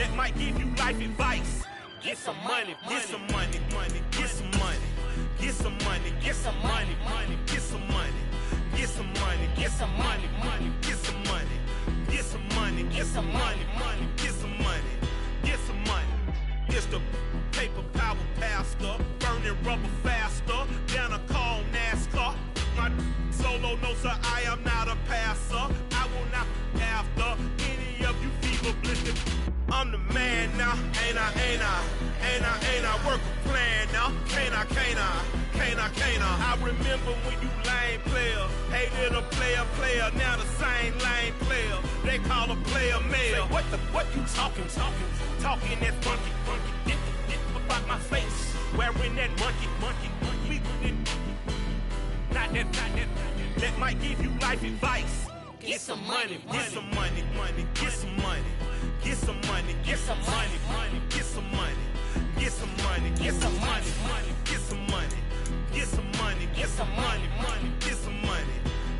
that might give you life advice. Get some money, get some money, money, get some money. Get some money, get some money, money, get some money. Get some money, get some money, money, get some money. Get some money, get some money, money, get some money. Get some money. It's the paper power pastor, burning rubber faster than a call NASCAR. My solo no sir, I am not a passer. I will not be after any of you fever blistered. I'm the man now, ain't I, ain't I? Ain't I, ain't I? Work a plan now, can't I, can't I? Can't I, can't I? I remember when you lame player, hated a player, now the same lame player. They call a player male. What you talking that funky, dip about my face, wearing that monkey, we not that, that might give you life advice. Get some money, get some money, money, get some money. Get some money, get some money, money, get some money. Get some money, get some money, money, get some money. Get some money, get some money, money, get some money.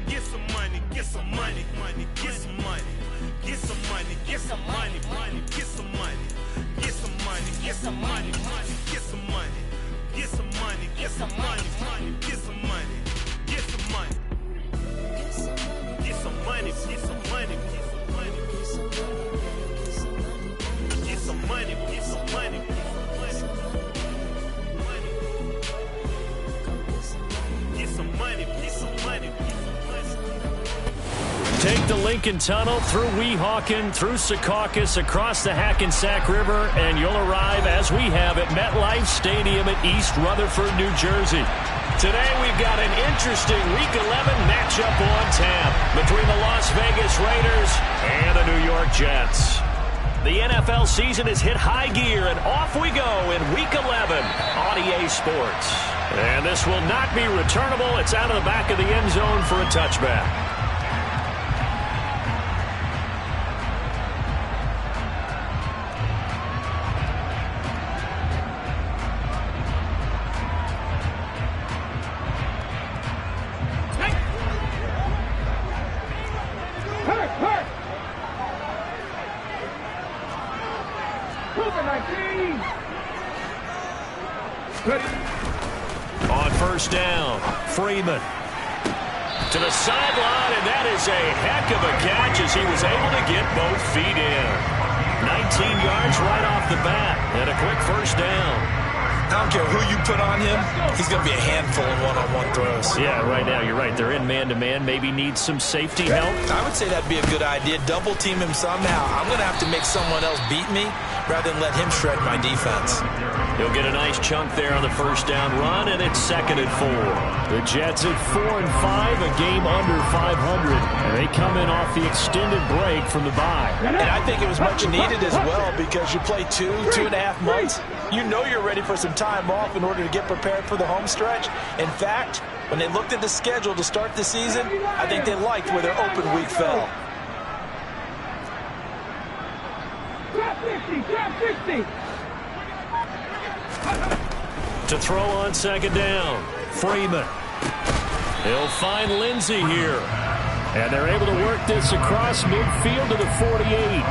Get some money, get some money, money, get some money. Get some money, get some money, money, get some money. Get some money, get some money, money, get some money. Get some money, get some money, money, get some money. Get some money. Get some money, get some money, get some money. Get some money, get some money. Get some money, get some money. Take the Lincoln Tunnel through Weehawken, through Secaucus, across the Hackensack River, and you'll arrive, as we have, at MetLife Stadium at East Rutherford, New Jersey. Today we've got an interesting Week 11 matchup on tap between the Las Vegas Raiders and the New York Jets. The NFL season has hit high gear, and off we go in Week 11 on EA Sports. And this will not be returnable. It's out of the back of the end zone for a touchback. On first down, Freeman to the sideline, and that is a heck of a catch as he was able to get both feet in. 19 yards right off the bat, and a quick first down. I don't care who you put on him, he's going to be a handful in one-on-one throws. Yeah, right now, you're right. They're in man-to-man. Maybe needs some safety help. I would say that'd be a good idea. Double team him somehow. I'm going to have to make someone else beat me rather than let him shred my defense. He'll get a nice chunk there on the first down run, and it's 2nd and 4. The Jets at 4-5, a game under 500, and they come in off the extended break from the bye. And I think it was much needed as well, because you play 2.5 months. You know you're ready for some time off in order to get prepared for the home stretch. In fact, when they looked at the schedule to start the season, I think they liked where their open week fell. Drop 60. To throw on 2nd down, Freeman. He'll find Lindsey here. And they're able to work this across midfield to the 48.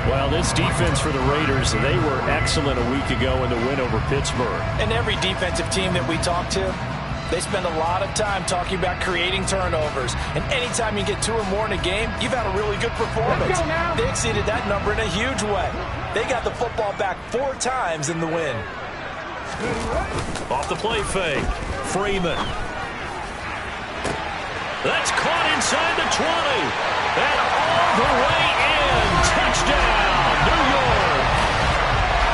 Well, this defense for the Raiders, they were excellent a week ago in the win over Pittsburgh. And every defensive team that we talk to, they spend a lot of time talking about creating turnovers. And anytime you get 2 or more in a game, you've had a really good performance. They exceeded that number in a huge way. They got the football back 4 times in the win. Off the play fake, Freeman. That's caught inside the 20. And all the way in. Touchdown, New York.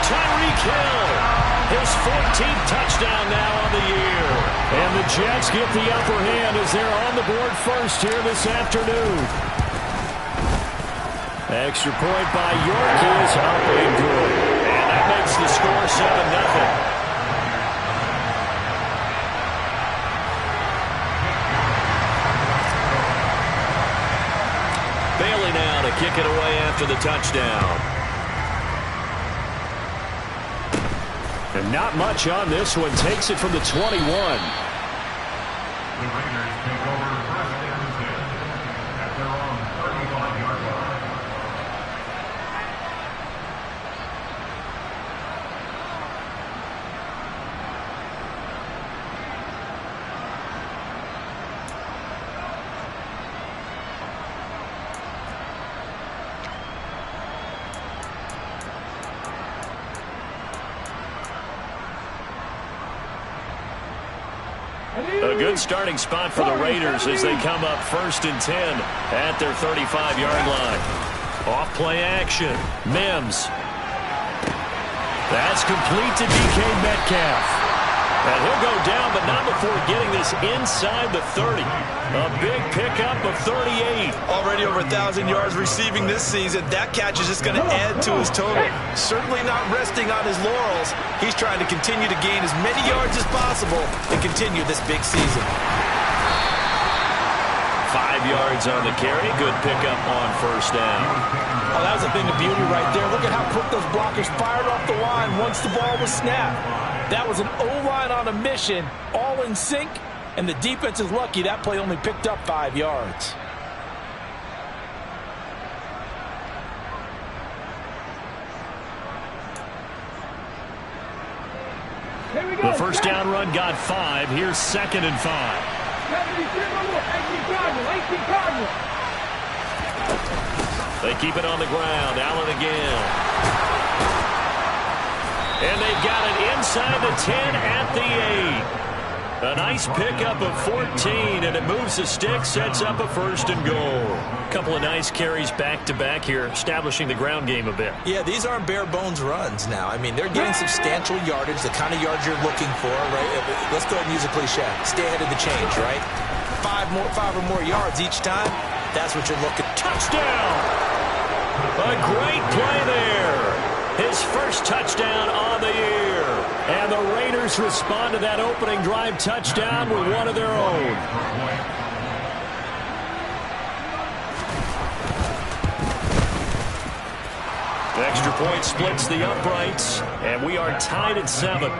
Tyreek Hill. His 14th touchdown now on the year. And the Jets get the upper hand as they're on the board first here this afternoon. Extra point by York is up and good. And that makes the score 7-0. Bailey now to kick it away after the touchdown. And not much on this one. Takes it from the 21. The Raiders take over first and 10 at their own 35-yard line. A good starting spot for the Raiders as they come up 1st and 10 at their 35-yard line. Off play action. Mims. That's complete to DK Metcalf. And he'll go down, but not before getting this inside the 30. A big pickup of 38. Already over 1,000 yards receiving this season. That catch is just going to add to his total. Certainly not resting on his laurels. He's trying to continue to gain as many yards as possible and continue this big season. 5 yards on the carry. Good pickup on 1st down. Oh, that was a thing of beauty right there. Look at how quick those blockers fired off the line once the ball was snapped. That was an O-line on a mission, all in sync, and the defense is lucky that play only picked up 5 yards. The 1st down run got 5. Here's 2nd and 5. They keep it on the ground. Allen again. And they've got it inside the 10 at the 8. A nice pickup of 14, and it moves the stick, sets up a 1st and goal. A couple of nice carries back-to-back here, establishing the ground game a bit. Yeah, these aren't bare-bones runs now. I mean, they're getting substantial yardage, the kind of yards you're looking for, right? Let's go ahead and use a cliche. Stay ahead of the change, right? 5 or more yards each time, that's what you're looking. Touchdown! A great play there. His first touchdown on the year. And the Raiders respond to that opening drive touchdown with one of their own. The extra point splits the uprights, and we are tied at 7.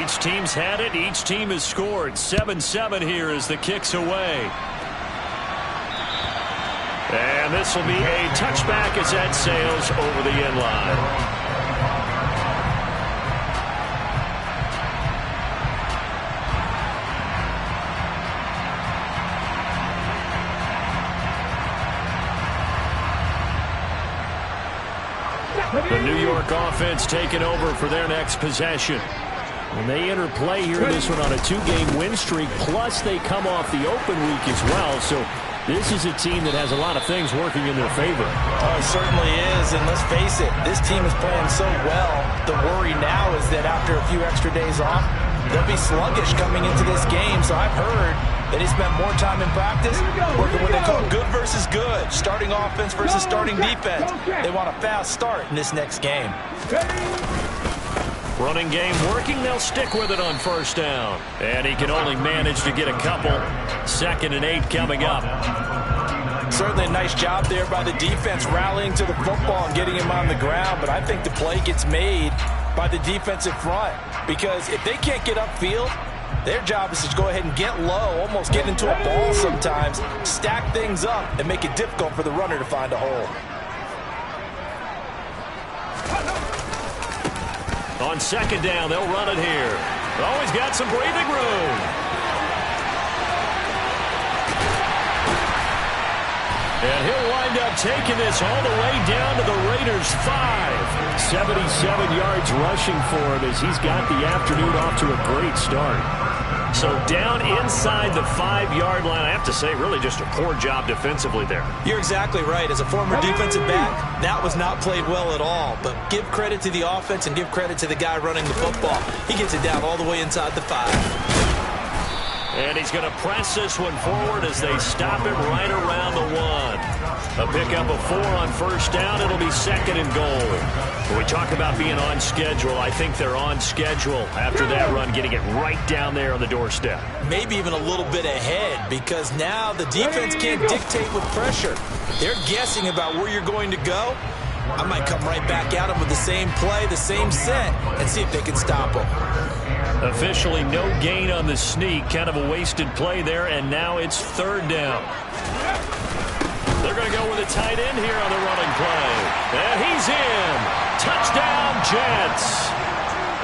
Each team's had it. Each team has scored. 7-7 here as the kick's away. And this will be a touchback as that sails over the end line. The New York offense taking over for their next possession. And they enter play here in this one on a 2-game win streak, plus they come off the open week as well. So this is a team that has a lot of things working in their favor. Oh, it certainly is, and let's face it, this team is playing so well. The worry now is that after a few extra days off, they'll be sluggish coming into this game. So I've heard that he spent more time in practice working what they call good versus good, starting offense versus starting defense. They want a fast start in this next game. Running game working, they'll stick with it on 1st down. And he can only manage to get a couple. 2nd and 8 coming up. Certainly a nice job there by the defense rallying to the football and getting him on the ground, but I think the play gets made by the defensive front because if they can't get upfield, their job is to go ahead and get low, almost get into a ball sometimes, stack things up, and make it difficult for the runner to find a hole. On 2nd down, they'll run it here. Always got some breathing room. And he'll wind up taking this all the way down to the Raiders' 5. 77 yards rushing for him as he's got the afternoon off to a great start. So down inside the 5-yard line, I have to say, really just a poor job defensively there. You're exactly right. As a former defensive back, that was not played well at all. But give credit to the offense and give credit to the guy running the football. He gets it down all the way inside the 5. And he's going to press this one forward as they stop him right around the 1. A pickup of 4 on 1st down. It'll be 2nd and goal. When we talk about being on schedule, I think they're on schedule after that run, getting it right down there on the doorstep. Maybe even a little bit ahead because now the defense can't dictate with pressure. They're guessing about where you're going to go. I might come right back at them with the same play, the same set, and see if they can stop them. Officially no gain on the sneak. Kind of a wasted play there, and now it's 3rd down. They're going to go with a tight end here on the running play. And he's in. Touchdown, Jets.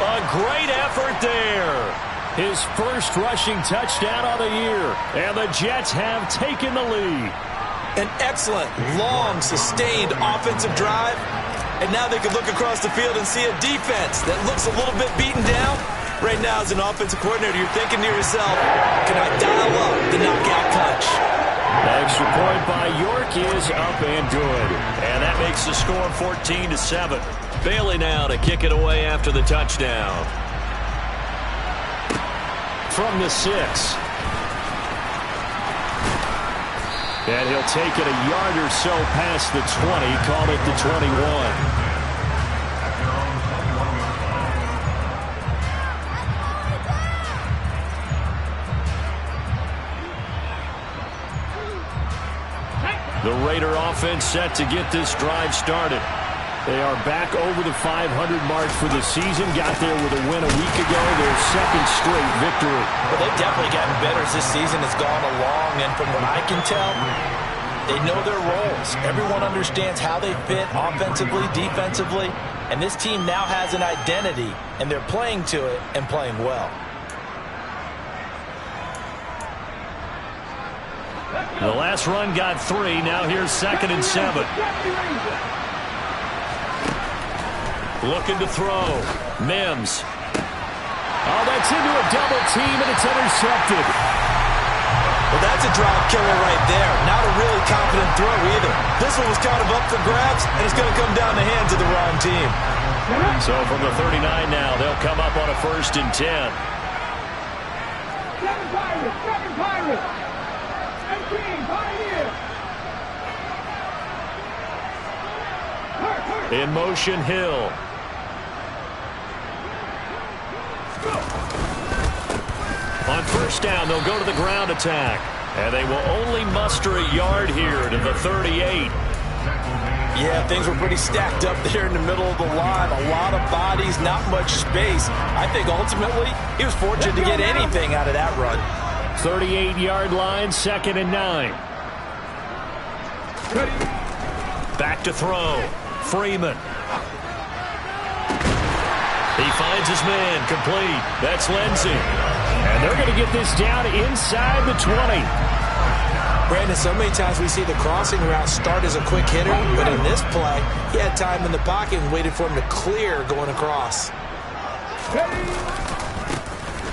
A great effort there. His first rushing touchdown of the year. And the Jets have taken the lead. An excellent, long, sustained offensive drive. And now they can look across the field and see a defense that looks a little bit beaten down. Right now, as an offensive coordinator, you're thinking to yourself, can I dial up the knockout punch? Extra point by York is up and good. And that makes the score 14-7. Bailey now to kick it away after the touchdown. From the 6. And he'll take it a yard or so past the 20, call it the 21. The Raider offense set to get this drive started. They are back over the 500 mark for the season. Got there with a win a week ago. Their second straight victory. Well, they've definitely gotten better as this season has gone along. And from what I can tell, they know their roles. Everyone understands how they fit offensively, defensively. And this team now has an identity, and they're playing to it and playing well. The last run got 3. Now here's 2nd and 7. Looking to throw. Mims. Oh, that's into a double team, and it's intercepted. Well, that's a drive killer right there. Not a really confident throw either. This one was kind of up for grabs, and it's going to come down the hands of the wrong team. So from the 39 now, they'll come up on a 1st and 10. 7 Pirates. In motion, Hill. On 1st down, they'll go to the ground attack. And they will only muster a yard here to the 38. Yeah, things were pretty stacked up there in the middle of the line. A lot of bodies, not much space. I think ultimately he was fortunate to get anything out of that run. 38-yard line, 2nd and 9. Back to throw. Freeman. He finds his man, complete. That's Lindsey. And they're going to get this down inside the 20. Brandon, so many times we see the crossing route start as a quick hitter, but in this play, he had time in the pocket and waited for him to clear going across.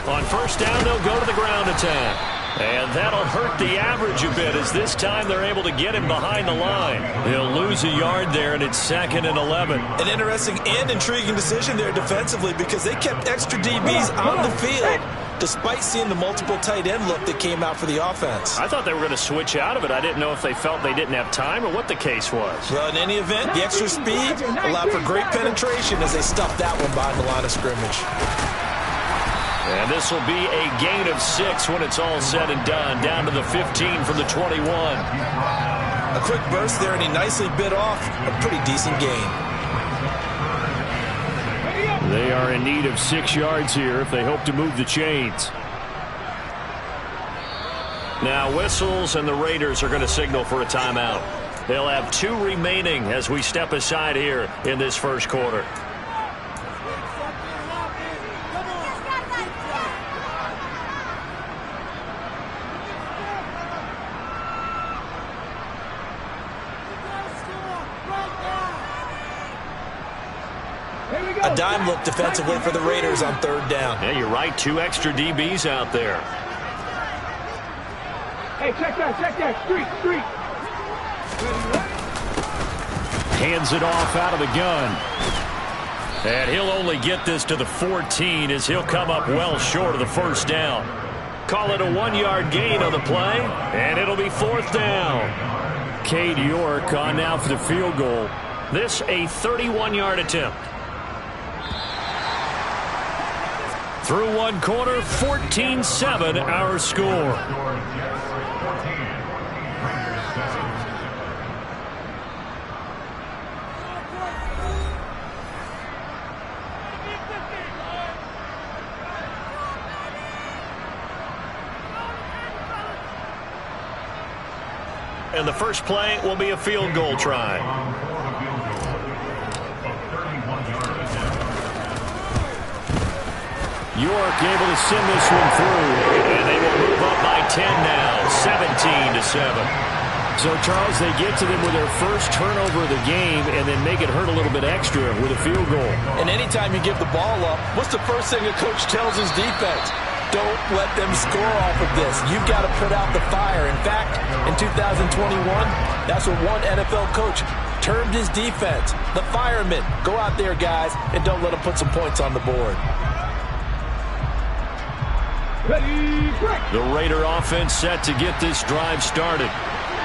On 1st down, they'll go to the ground attack. And that'll hurt the average a bit as this time they're able to get him behind the line. He'll lose a yard there, and it's 2nd and 11. An interesting and intriguing decision there defensively because they kept extra DBs on the field despite seeing the multiple tight end look that came out for the offense. I thought they were going to switch out of it. I didn't know if they felt they didn't have time or what the case was. Well, in any event, the extra speed allowed for great penetration as they stuffed that one behind the line of scrimmage. And this will be a gain of 6 when it's all said and done. Down to the 15 from the 21. A quick burst there, and he nicely bit off a pretty decent gain. They are in need of 6 yards here if they hope to move the chains. Now whistles, and the Raiders are going to signal for a timeout. They'll have 2 remaining as we step aside here in this first quarter. A dime look defensively for the Raiders on 3rd down. Yeah, you're right. 2 extra DBs out there. Hey, check that. Street. Hands it off out of the gun. And he'll only get this to the 14 as he'll come up well short of the 1st down. Call it a 1-yard gain on the play, and it'll be 4th down. Cade York on now for the field goal. This a 31-yard attempt. Through 1 quarter, 14-7 our score. And the first play will be a field goal try. York able to send this one through. And they will move up by 10 now, 17-7. So, Charles, they get to them with their first turnover of the game and then make it hurt a little bit extra with a field goal. And anytime you give the ball up, what's the first thing a coach tells his defense? Don't let them score off of this. You've got to put out the fire. In fact, in 2021, that's what one NFL coach termed his defense. The firemen. Go out there, guys, and don't let them put some points on the board. The Raider offense set to get this drive started.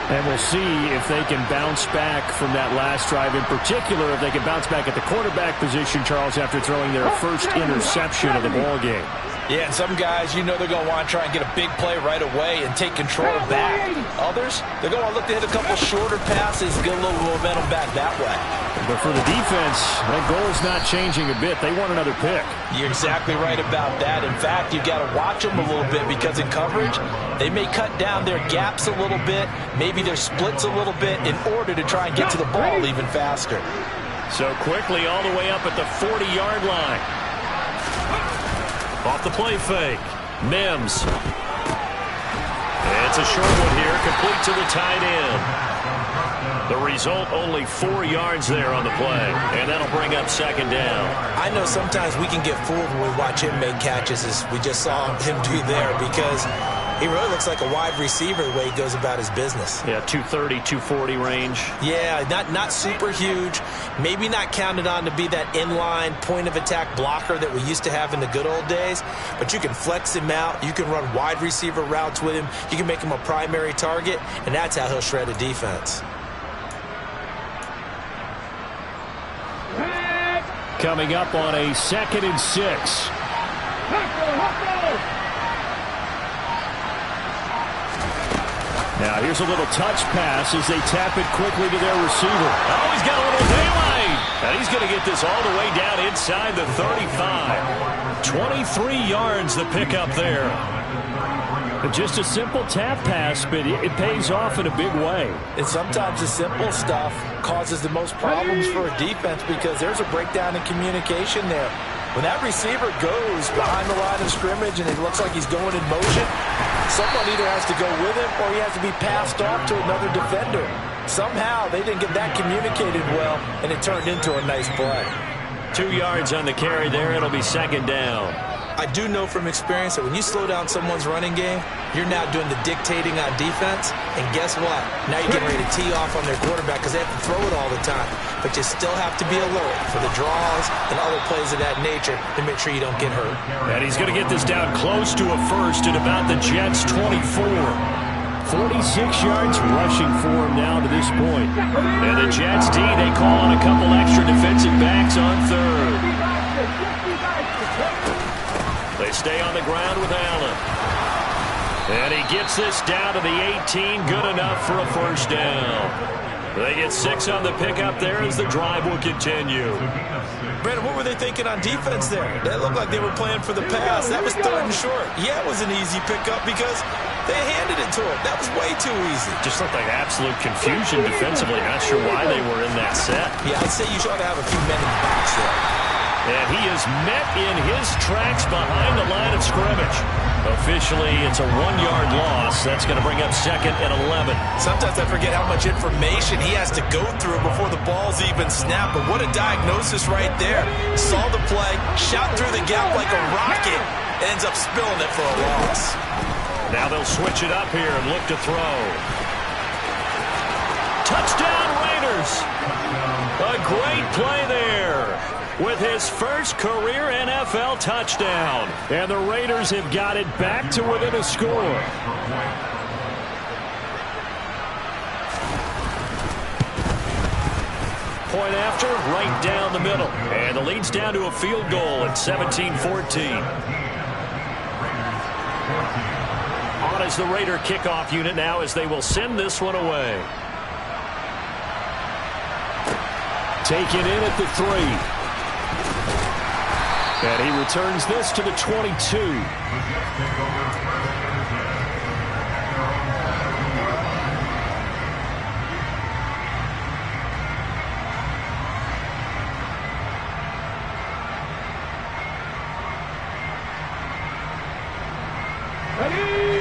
And we'll see if they can bounce back from that last drive. In particular, if they can bounce back at the quarterback position, Charles, after throwing their first interception of the ball game. Yeah, and some guys, you know they're going to want to try and get a big play right away and take control back. Others, they're going to look to hit a couple shorter passes, get a little momentum back that way. But for the defense, that goal is not changing a bit. They want another pick. You're exactly right about that. In fact, you've got to watch them a little bit because in coverage, they may cut down their gaps a little bit, maybe their splits a little bit in order to try and get to the ball even faster. So quickly all the way up at the 40-yard line. Off the play fake. Mims. It's a short one here, complete to the tight end. The result, only 4 yards there on the play, and that'll bring up second down. I know sometimes we can get fooled when we watch him make catches, as we just saw him do there, because he really looks like a wide receiver the way he goes about his business. Yeah, 230, 240 range. Yeah, not super huge. Maybe not counted on to be that inline point-of-attack blocker that we used to have in the good old days, but you can flex him out. You can run wide receiver routes with him. You can make him a primary target, and that's how he'll shred a defense. Coming up on a 2nd and 6. Now here's a little touch pass as they tap it quickly to their receiver. Oh, he's got a little daylight. And he's going to get this all the way down inside the 35. 23 yards the pickup there. Just a simple tap pass, but it pays off in a big way. And sometimes the simple stuff causes the most problems for a defense because there's a breakdown in communication there. When that receiver goes behind the line of scrimmage and it looks like he's going in motion, someone either has to go with him or he has to be passed off to another defender. Somehow they didn't get that communicated well, and it turned into a nice play. 2 yards on the carry there. It'll be second down. I do know from experience that when you slow down someone's running game, you're now doing the dictating on defense. And guess what? Now you're getting ready to tee off on their quarterback because they have to throw it all the time. But you still have to be alert for the draws and other plays of that nature to make sure you don't get hurt. And he's going to get this down close to a first at about the Jets' 24. 46 yards rushing for him now to this point. And the Jets D, they call on a couple extra defensive backs on third. They stay on the ground with Allen. And he gets this down to the 18. Good enough for a first down. They get 6 on the pickup there as the drive will continue. Brandon, what were they thinking on defense there? That looked like they were playing for the pass. That was 3rd and short. Yeah, it was an easy pickup because they handed it to him. That was way too easy. Just looked like absolute confusion defensively. Not sure why they were in that set. Yeah, I'd say you ought to have a few men in the box there. And he is met in his tracks behind the line of scrimmage. Officially, it's a 1-yard loss. That's going to bring up 2nd and 11. Sometimes I forget how much information he has to go through before the ball's even snapped. But what a diagnosis right there. Saw the play, shot through the gap like a rocket, and ends up spilling it for a loss. Now they'll switch it up here and look to throw. Touchdown Raiders! A great play there with his first career NFL touchdown. And the Raiders have got it back to within a score. Point after, right down the middle. And the lead's down to a field goal at 17-14. On is the Raider kickoff unit now as they will send this one away. Taken in at the 3. And he returns this to the 22.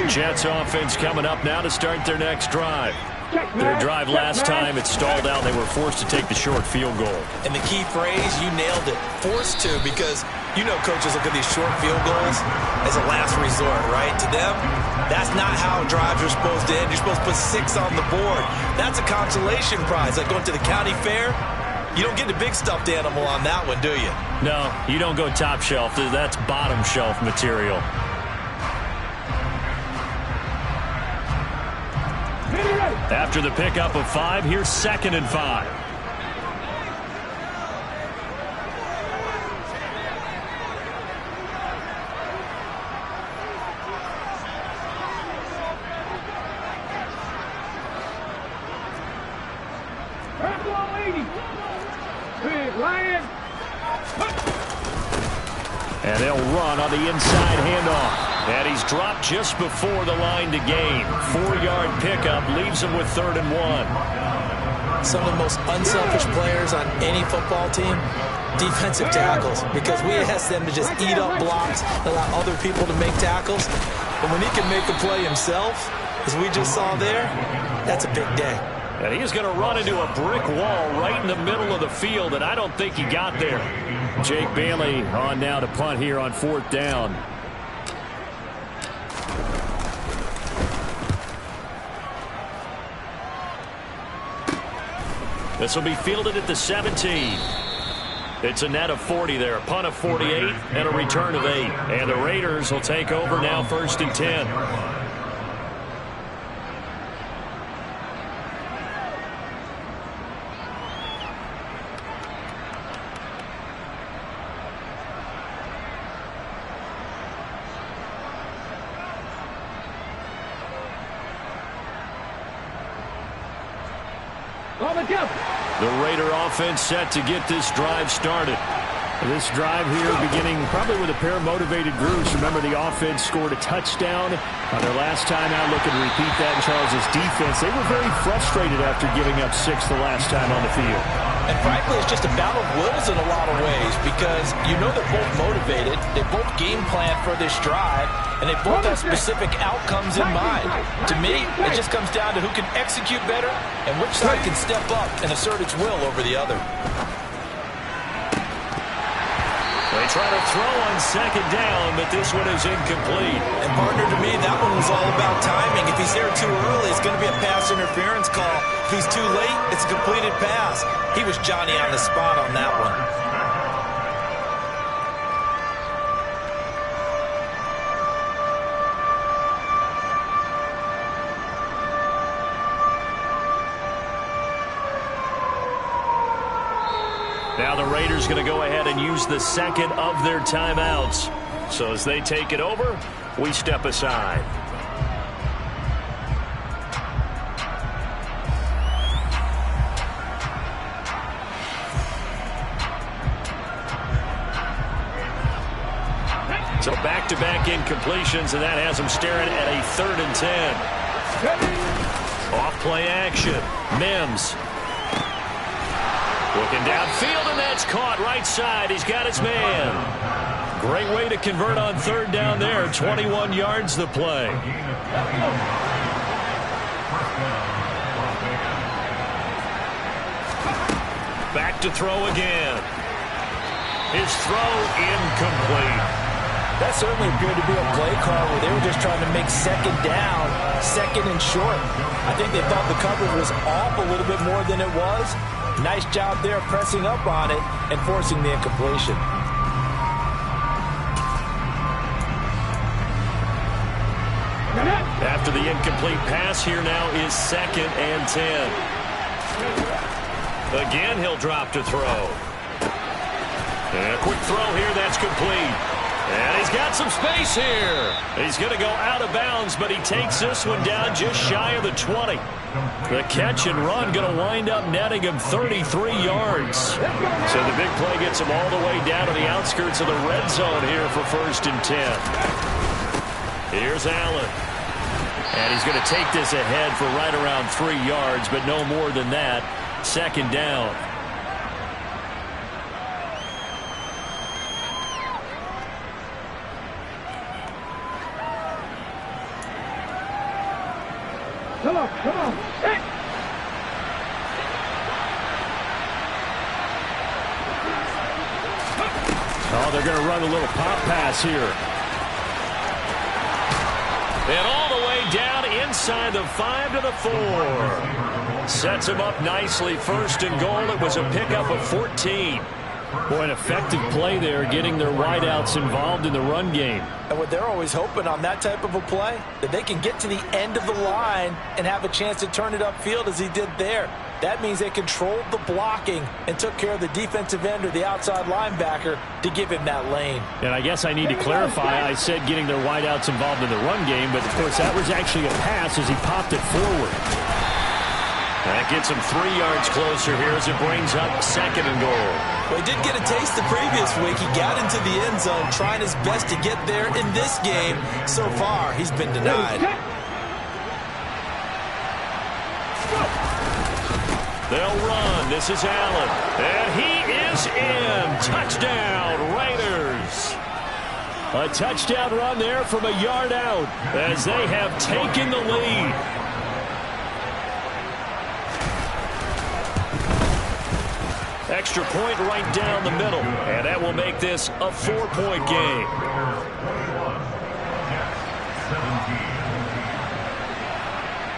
Jets offense coming up now to start their next drive. Their drive last time, it stalled out. They were forced to take the short field goal. And the key phrase, you nailed it, forced to, because you know coaches look at these short field goals as a last resort, right? To them, that's not how drives are supposed to end. You're supposed to put 6 on the board. That's a consolation prize. Like going to the county fair, you don't get the big stuffed animal on that one, do you? No, you don't go top shelf. That's bottom shelf material. After the pickup of 5, here's 2nd and 5. And they'll run on the inside handoff. And he's dropped just before the line to gain. 4-yard pickup leaves him with 3rd and 1. Some of the most unselfish players on any football team, defensive tackles, because we ask them to just eat up blocks, allow other people to make tackles. But when he can make a play himself, as we just saw there, that's a big day. And he's going to run into a brick wall right in the middle of the field, and I don't think he got there. Jake Bailey on now to punt here on 4th down. This will be fielded at the 17. It's a net of 40 there, a punt of 48, and a return of 8. And the Raiders will take over now 1st and 10. The Raider offense set to get this drive started. This drive here beginning probably with a pair of motivated groups. Remember, the offense scored a touchdown on their last time out. Looking to repeat that in Charles' defense. They were very frustrated after giving up 6 the last time on the field. And frankly, it's just a battle of wills in a lot of ways, because you know they're both motivated. They both game plan for this drive, and they both have specific outcomes in mind. To me, it just comes down to who can execute better and which side can step up and assert its will over the other. They try to throw on 2nd down, but this one is incomplete. And partner, to me, that one was all about timing. If he's there too early, it's going to be a pass interference call. If he's too late, it's a completed pass. He was Johnny on the spot on that one. Now the Raiders going to go ahead and use the 2nd of their timeouts. So as they take it over, we step aside. So back-to-back incompletions, and that has them staring at a 3rd and 10. Off play action. Mims. Looking downfield, and that's caught right side. He's got his man. Great way to convert on 3rd down there. 21 yards the play. Back to throw again. His throw incomplete. That certainly appeared to be a play call where they were just trying to make 2nd down, 2nd and short. I think they thought the coverage was off a little bit more than it was. Nice job there pressing up on it and forcing the incompletion. After the incomplete pass, here now is 2nd and 10. Again, he'll drop to throw. And a quick throw here, that's complete. And he's got some space here. He's going to go out of bounds, but he takes this one down just shy of the 20. The catch and run going to wind up netting him 33 yards. So the big play gets him all the way down to the outskirts of the red zone here for 1st and 10. Here's Allen. And he's going to take this ahead for right around 3 yards, but no more than that. 2nd down. Come on, come on. Hey. they're going to run a little pop pass here. And all the way down inside the 5 to the 4. Sets him up nicely. First and goal. It was a pickup of 14. Boy, an effective play there, getting their wideouts involved in the run game. And what they're always hoping on that type of a play, that they can get to the end of the line and have a chance to turn it upfield as he did there. That means they controlled the blocking and took care of the defensive end or the outside linebacker to give him that lane. And I guess I need to clarify, I said getting their wideouts involved in the run game, but of course that was actually a pass as he popped it forward. That gets him 3 yards closer here as it brings up 2nd and goal. Well, he did get a taste the previous week. He got into the end zone trying his best to get there in this game. So far, he's been denied. They'll run. This is Allen. And he is in. Touchdown, Raiders. A touchdown run there from a yard out as they have taken the lead. Extra point right down the middle. And that will make this a 4-point game.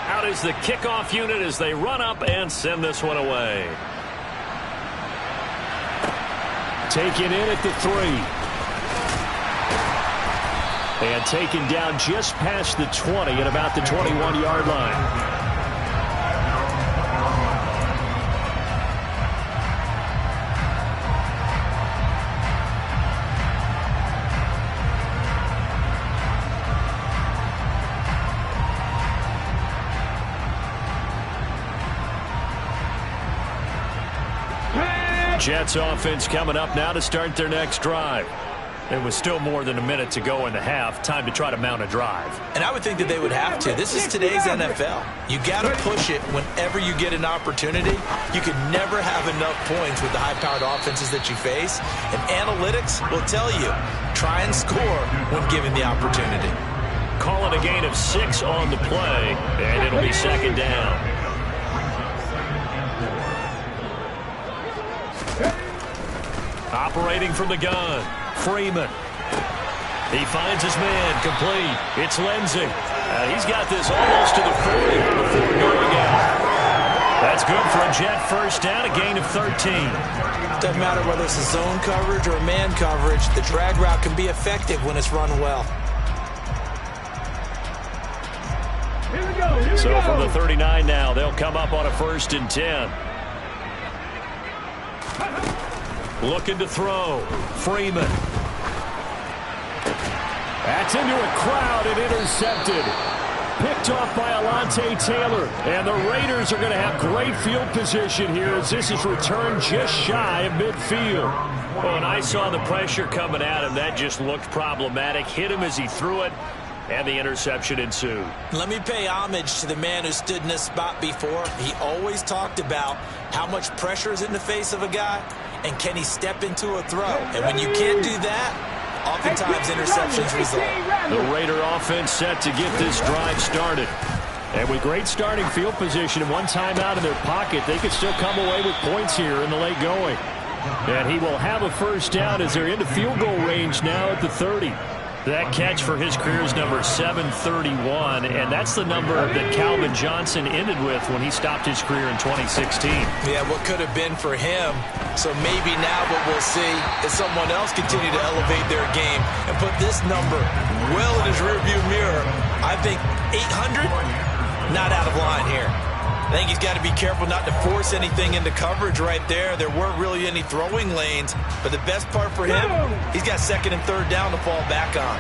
Out is the kickoff unit as they run up and send this one away. Taken in at the 3. And taken down just past the 20 at about the 21-yard line. Jets offense coming up now to start their next drive. There was still more than a minute to go in the half. Time to try to mount a drive. And I would think that they would have to. This is today's NFL. You got to push it whenever you get an opportunity. You could never have enough points with the high-powered offenses that you face. And analytics will tell you, try and score when given the opportunity. Calling a gain of 6 on the play, and it'll be 2nd down. Operating from the gun, Freeman. He finds his man, complete. It's Lindsey. He's got this almost to the 40 before going out. That's good for a Jet first down, a gain of 13. Doesn't matter whether it's a zone coverage or a man coverage, the drag route can be effective when it's run well. So from the 39 now, they'll come up on a 1st and 10. Looking to throw. Freeman. That's into a crowd and intercepted. Picked off by Alontae Taylor. And the Raiders are going to have great field position here as this is returned just shy of midfield. Oh, and I saw the pressure coming at him. That just looked problematic. Hit him as he threw it. And the interception ensued. Let me pay homage to the man who stood in this spot before. He always talked about how much pressure is in the face of a guy, and can he step into a throw. And when you can't do that, oftentimes interceptions result. The Raider offense set to get this drive started. And with great starting field position and one timeout in their pocket, they could still come away with points here in the late going. And he will have a first down as they're into field goal range now at the 30. That catch for his career is number 731, and that's the number that Calvin Johnson ended with when he stopped his career in 2016. Yeah, what could have been for him. So maybe now what we'll see is someone else continue to elevate their game and put this number well in his rearview mirror. I think 800, not out of line here. I think he's got to be careful not to force anything into coverage right there. There weren't really any throwing lanes, but the best part for him, he's got 2nd and 3rd down to fall back on.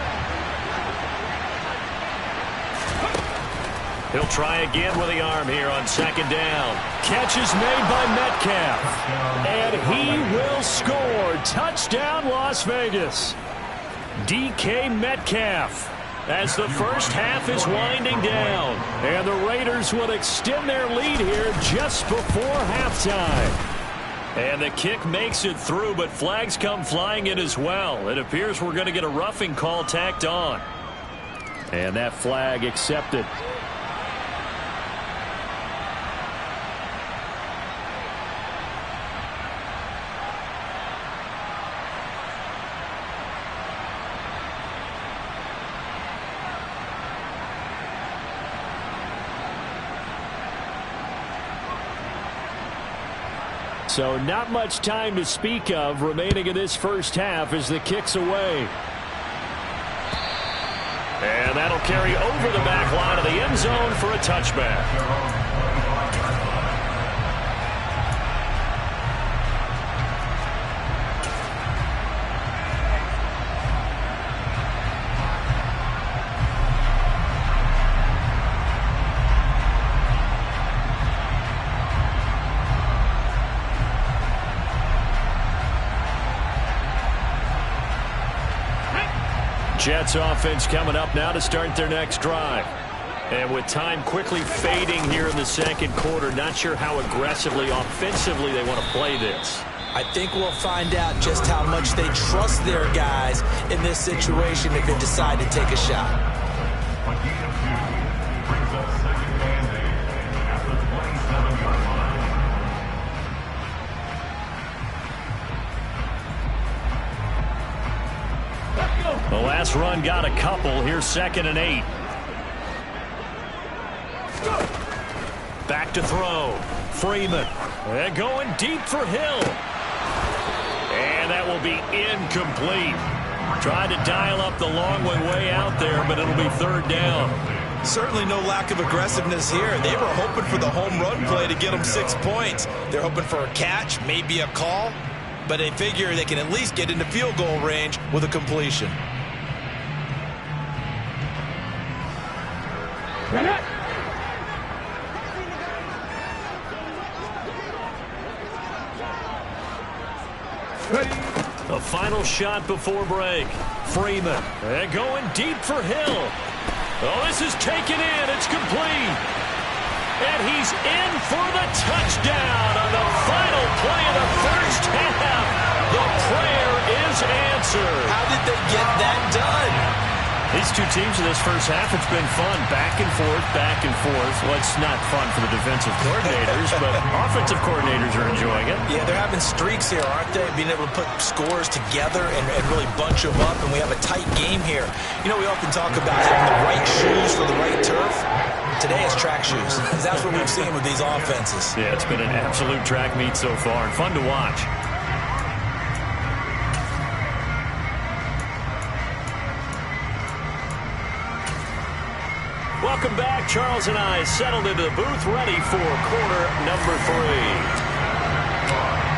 He'll try again with the arm here on 2nd down. Catch is made by Metcalf, and he will score. Touchdown, Las Vegas. DK Metcalf. As the first half is winding down. And the Raiders will extend their lead here just before halftime. And the kick makes it through, but flags come flying in as well. It appears we're going to get a roughing call tacked on. And that flag accepted. So not much time to speak of remaining in this first half as the kick's away. And that'll carry over the back line of the end zone for a touchback. Jets offense coming up now to start their next drive. And with time quickly fading here in the second quarter, not sure how aggressively, offensively they want to play this. I think we'll find out just how much they trust their guys in this situation if they decide to take a shot. The last run got a couple. Here's 2nd and 8. Back to throw. Freeman. And going deep for Hill. And that will be incomplete. Tried to dial up the long way out there, but it'll be 3rd down. Certainly no lack of aggressiveness here. They were hoping for the home run play to get them 6 points. They're hoping for a catch, maybe a call, but they figure they can at least get into field goal range with a completion. The final shot before break. Freeman. And going deep for Hill. Oh, this is taken in. It's complete. And he's in for the touchdown on the final play of the first half. The prayer is answered. How did they get that done? These two teams in this first half, it's been fun. Back and forth, back and forth. Well, it's not fun for the defensive coordinators, but offensive coordinators are enjoying it. Yeah, they're having streaks here, aren't they? Being able to put scores together and really bunch them up, and we have a tight game here. You know, we often talk about having the right shoes for the right turf. Today it's track shoes. That's what we've seen with these offenses. Yeah, it's been an absolute track meet so far, and fun to watch. Welcome back. Charles and I settled into the booth, ready for quarter number 3.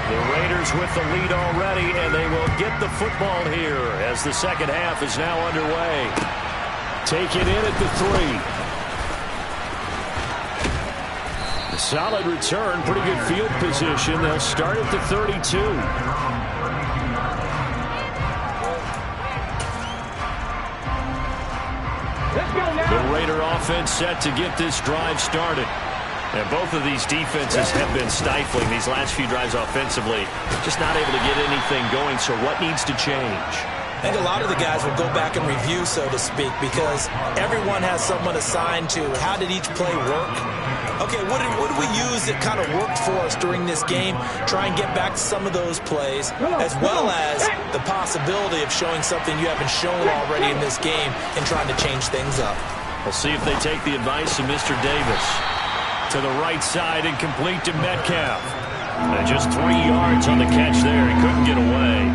The Raiders with the lead already, and they will get the football here as the second half is now underway. Taken in at the 3. A solid return, pretty good field position. They'll start at the 32. The Raider offense set to get this drive started. And both of these defenses have been stifling these last few drives offensively. Just not able to get anything going, so what needs to change? I think a lot of the guys will go back and review, so to speak, because everyone has someone assigned to how did each play work. Okay, what did we use that kind of worked for us during this game? Try and get back to some of those plays, as well as the possibility of showing something you haven't shown already in this game and trying to change things up. We'll see if they take the advice of Mr. Davis. To the right side and complete to Metcalf. And just 3 yards on the catch there. He couldn't get away.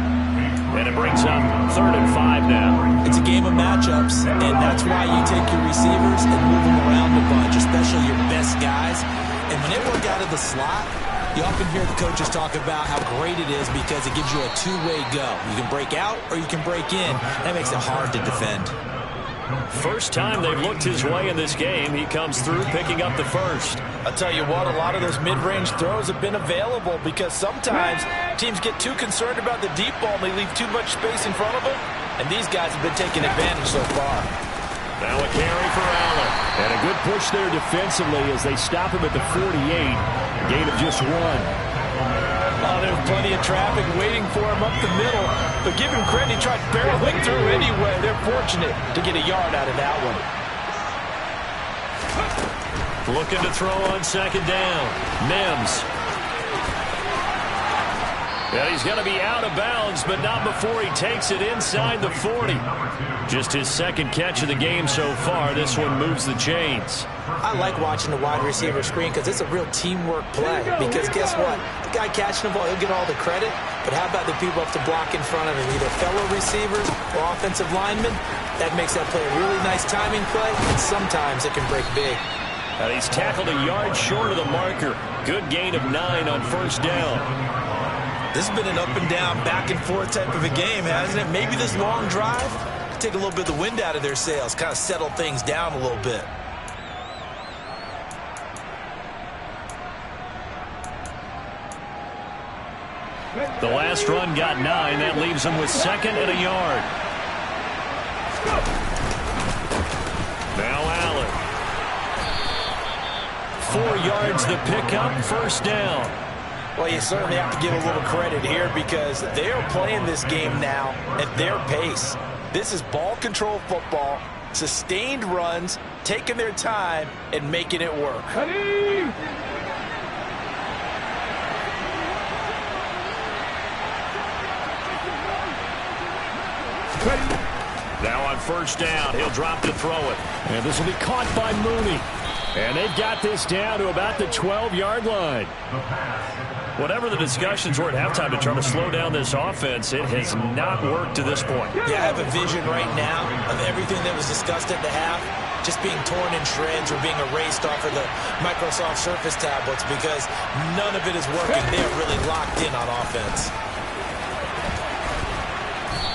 And it brings up 3rd and 5 now. It's a game of matchups, and that's why you take your receivers and move them around a bunch, especially your best guys. And when they work out of the slot, you often hear the coaches talk about how great it is because it gives you a two-way go. You can break out or you can break in. That makes it hard to defend. First time they've looked his way in this game. He comes through picking up the first. I'll tell you what, a lot of those mid-range throws have been available because sometimes teams get too concerned about the deep ball and they leave too much space in front of them. And these guys have been taking advantage so far. Now a carry for Allen. And a good push there defensively as they stop him at the 48. Gain of just 1. Oh, there's plenty of traffic waiting for him up the middle. But give him credit, he tried barreling through anyway. They're fortunate to get a yard out of that one. Looking to throw on 2nd down. Mims. Yeah, he's going to be out of bounds, but not before he takes it inside the 40. Just his second catch of the game so far. This one moves the chains. I like watching the wide receiver screen because it's a real teamwork play. Because guess what? The guy catching the ball, he'll get all the credit. But how about the people up to block in front of him, either fellow receivers or offensive linemen? That makes that play a really nice timing play, and sometimes it can break big. And he's tackled a yard short of the marker. Good gain of 9 on first down. This has been an up and down, back and forth type of a game, hasn't it? Maybe this long drive could take a little bit of the wind out of their sails, kind of settle things down a little bit. The last run got 9. That leaves him with 2nd and a yard. Now Allen. 4 yards the pickup, first down. Well, you certainly have to give a little credit here because they're playing this game now at their pace. This is ball control football, sustained runs, taking their time and making it work. Now on first down, he'll drop to throw it. And this will be caught by Mooney. And they've got this down to about the 12-yard line. Whatever the discussions were at halftime to try to slow down this offense, it has not worked to this point. Yeah, I have a vision right now of everything that was discussed at the half just being torn in shreds or being erased off of the Microsoft Surface tablets because none of it is working. They are really locked in on offense.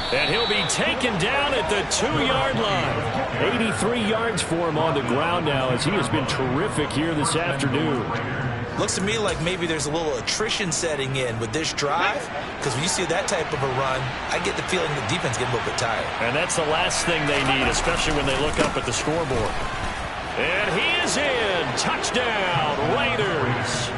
And he'll be taken down at the 2-yard line. 83 yards for him on the ground now as he has been terrific here this afternoon. Looks to me like maybe there's a little attrition setting in with this drive because when you see that type of a run, I get the feeling the defense gets a little bit tired. And that's the last thing they need, especially when they look up at the scoreboard. And he is in. Touchdown, Raiders.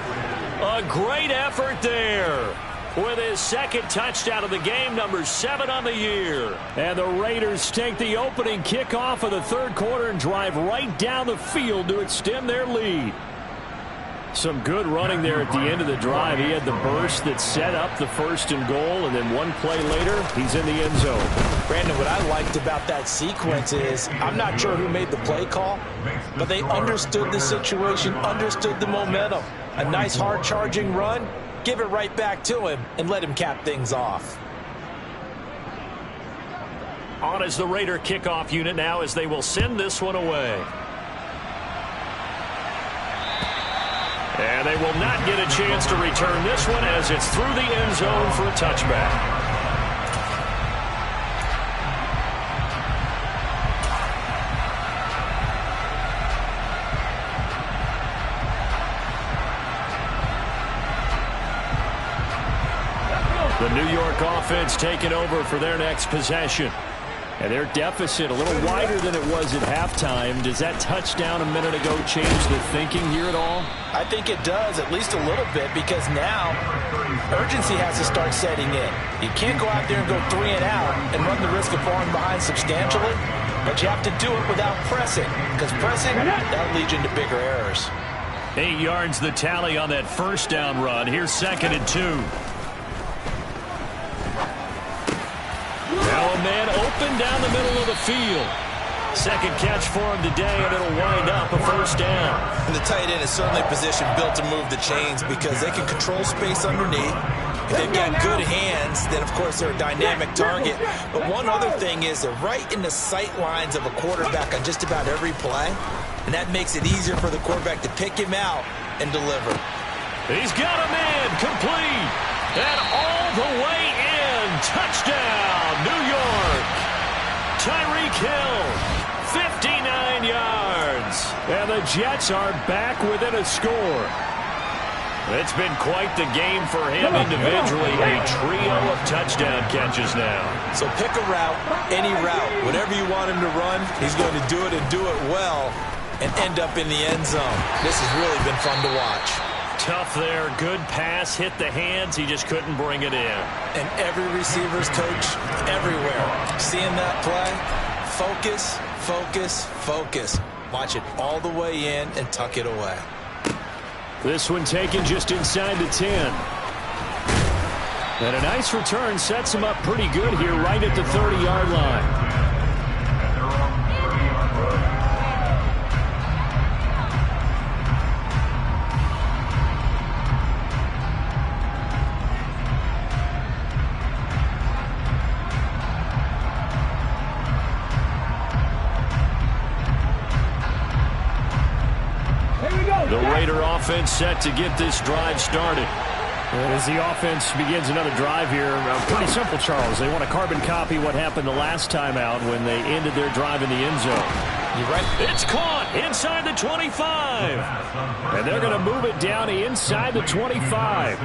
A great effort there. With his second touchdown of the game, number 7 on the year. And the Raiders take the opening kickoff of the third quarter and drive right down the field to extend their lead. Some good running there at the end of the drive. He had the burst that set up the 1st and goal, and then one play later, he's in the end zone. Brandon, what I liked about that sequence is I'm not sure who made the play call, but they understood the situation, understood the momentum. A nice hard-charging run. Give it right back to him and let him cap things off. On is the Raider kickoff unit now as they will send this one away. And they will not get a chance to return this one as it's through the end zone for a touchback. The New York offense taking over for their next possession. And their deficit a little wider than it was at halftime. Does that touchdown a minute ago change the thinking here at all? I think it does, at least a little bit, because now urgency has to start setting in. You can't go out there and go 3 and out and run the risk of falling behind substantially, but you have to do it without pressing, because pressing, that'll lead you into bigger errors. 8 yards the tally on that first down run. Here's 2nd and 2. Now a man open down the middle of the field. Second catch for him today, and it'll wind up a first down. And the tight end is certainly a position built to move the chains because they can control space underneath. If they've got good hands, then, of course, they're a dynamic target. But one other thing is they're right in the sight lines of a quarterback on just about every play, and that makes it easier for the quarterback to pick him out and deliver. He's got a man complete, and all the way in. Touchdown, New York. Tyreek Hill, 59 yards. And the Jets are back within a score. It's been quite the game for him individually. A trio of touchdown catches now. So pick a route, any route. Whatever you want him to run, he's going to do it and do it well and end up in the end zone. This has really been fun to watch. Tough there. Good pass. Hit the hands. He just couldn't bring it in. And every receiver's coach everywhere. Seeing that play, focus, focus, focus. Watch it all the way in and tuck it away. This one taken just inside the 10. And a nice return sets him up pretty good here right at the 30-yard line. The Raider offense set to get this drive started. And as the offense begins another drive here, pretty simple, Charles. They want to carbon copy what happened the last time out when they ended their drive in the end zone. You're right. It's caught inside the 25. And they're going to move it down inside the 25.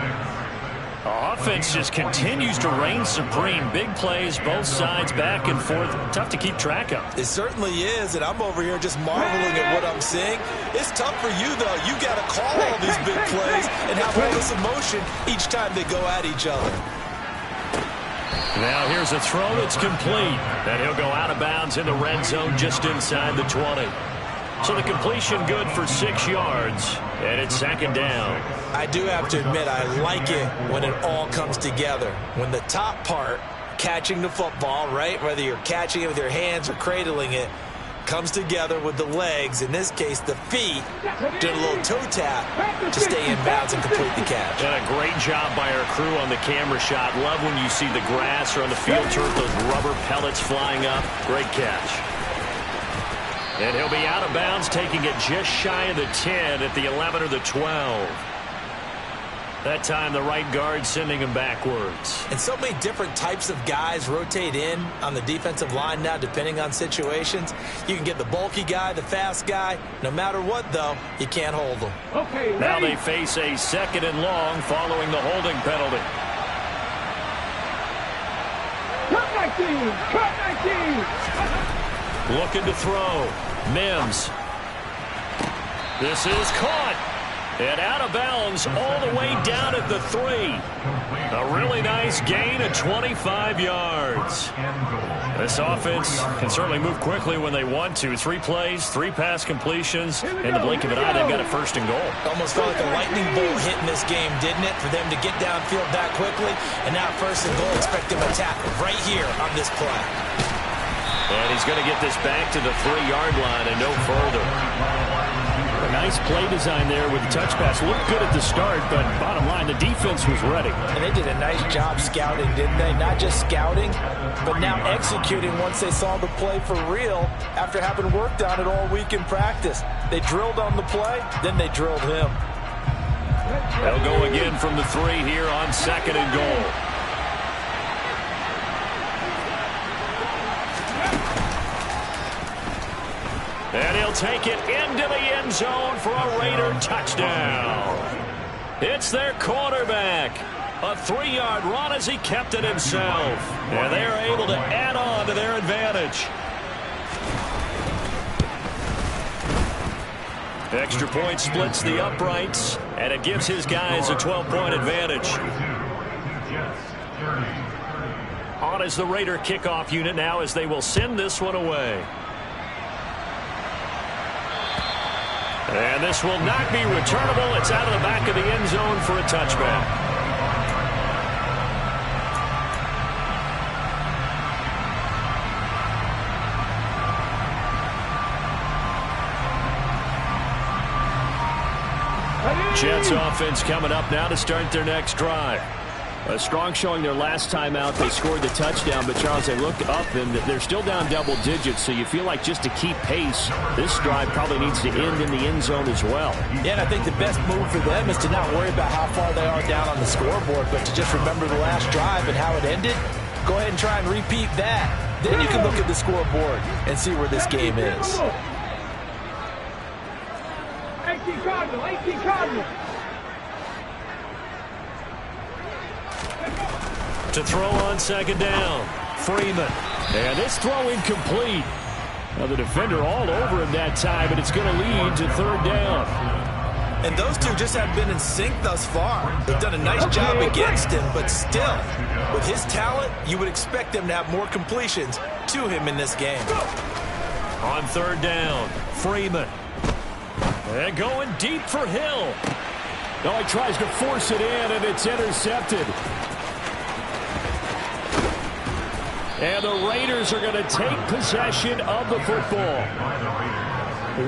Offense just continues to reign supreme. Big plays, both sides, back and forth. Tough to keep track of. It certainly is, and I'm over here just marveling at what I'm seeing. It's tough for you, though. You got to call all these big plays and have all this emotion each time they go at each other. Now here's a throw that's complete. And he'll go out of bounds in the red zone just inside the 20. So the completion good for 6 yards, and it's second down. I do have to admit, I like it when it all comes together. When the top part, catching the football, right, whether you're catching it with your hands or cradling it, comes together with the legs, in this case the feet, doing a little toe tap to stay in bounds and complete the catch. And a great job by our crew on the camera shot. Love when you see the grass or on the field turf, those rubber pellets flying up. Great catch. And he'll be out of bounds, taking it just shy of the 10 at the 11 or the 12. That time the right guard sending him backwards. And so many different types of guys rotate in on the defensive line now, depending on situations. You can get the bulky guy, the fast guy. No matter what, though, you can't hold them. Okay, now they face a 2nd and long following the holding penalty. Cut 19! Cut 19! Looking to throw. Mims. This is caught. And out of bounds all the way down at the 3. A really nice gain of 25 yards. This offense can certainly move quickly when they want to. 3 plays, 3 pass completions. In the blink of an eye, they've got a 1st and goal. Almost felt like a lightning bolt hit in this game, didn't it? For them to get downfield that quickly. And now 1st and goal, expect them to tackle right here on this play. And he's going to get this back to the 3-yard line and no further. A nice play design there with the touch pass. Looked good at the start, but bottom line, the defense was ready. And they did a nice job scouting, didn't they? Not just scouting, but now executing once they saw the play for real after having worked on it all week in practice. They drilled on the play, then they drilled him. They'll go again from the 3 here on 2nd and goal. And he'll take it into the end zone for a Raider touchdown. It's their quarterback. A 3-yard run as he kept it himself. And they're able to add on to their advantage. Extra point splits the uprights, and it gives his guys a 12-point advantage. On is the Raider kickoff unit now as they will send this one away. And this will not be returnable. It's out of the back of the end zone for a touchback. Jets offense coming up now to start their next drive. A strong showing their last time out. They scored the touchdown, but Charles, they looked up and they're still down double digits, so you feel like just to keep pace, this drive probably needs to end in the end zone as well. Yeah, and I think the best move for them is to not worry about how far they are down on the scoreboard, but to just remember the last drive and how it ended. Go ahead and try and repeat that. Then you can look at the scoreboard and see where this game is. 18 Cardinal, 18 Cardinal. To throw on 2nd down, Freeman. And this throw incomplete. Now the defender all over him that time, but it's going to lead to 3rd down. And those two just have been in sync thus far. They've done a nice job against him, but still, with his talent, you would expect them to have more completions to him in this game. On 3rd down, Freeman. And going deep for Hill. Oh, he tries to force it in, and it's intercepted. And the Raiders are going to take possession of the football.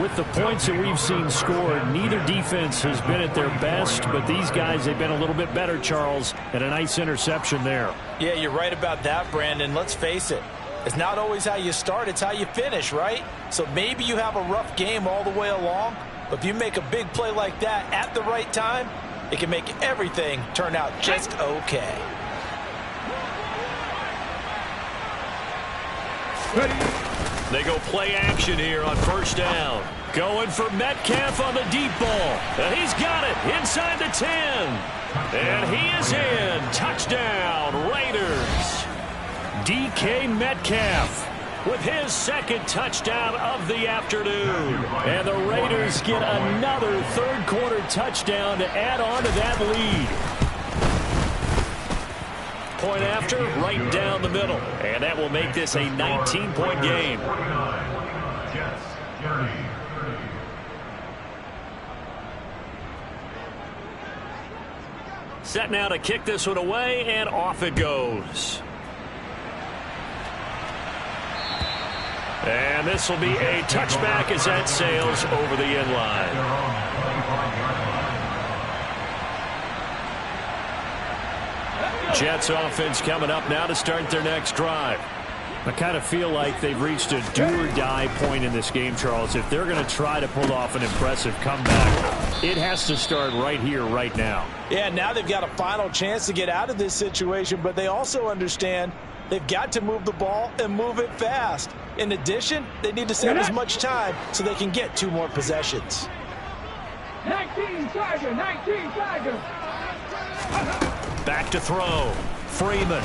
With the points that we've seen scored, neither defense has been at their best, but these guys, they've been a little bit better, Charles, and a nice interception there. Yeah, you're right about that, Brandon. Let's face it. It's not always how you start, it's how you finish, right? So maybe you have a rough game all the way along, but if you make a big play like that at the right time, it can make everything turn out just okay. They go play action here on first down. Going for Metcalf on the deep ball. And he's got it inside the 10. And he is in. Touchdown, Raiders. DK Metcalf with his second touchdown of the afternoon. And the Raiders get another third-quarter touchdown to add on to that lead. Point after, right down the middle. And that will make this a 19-point game. Set now to kick this one away, and off it goes. And this will be a touchback as that sails over the end line. Jets offense coming up now to start their next drive. I kind of feel like they've reached a do-or-die point in this game, Charles. If they're going to try to pull off an impressive comeback, it has to start right here, right now. Yeah, now they've got a final chance to get out of this situation, but they also understand they've got to move the ball and move it fast. In addition, they need to save as much time so they can get 2 more possessions. 19 Tiger, 19 Tiger. Back to throw. Freeman.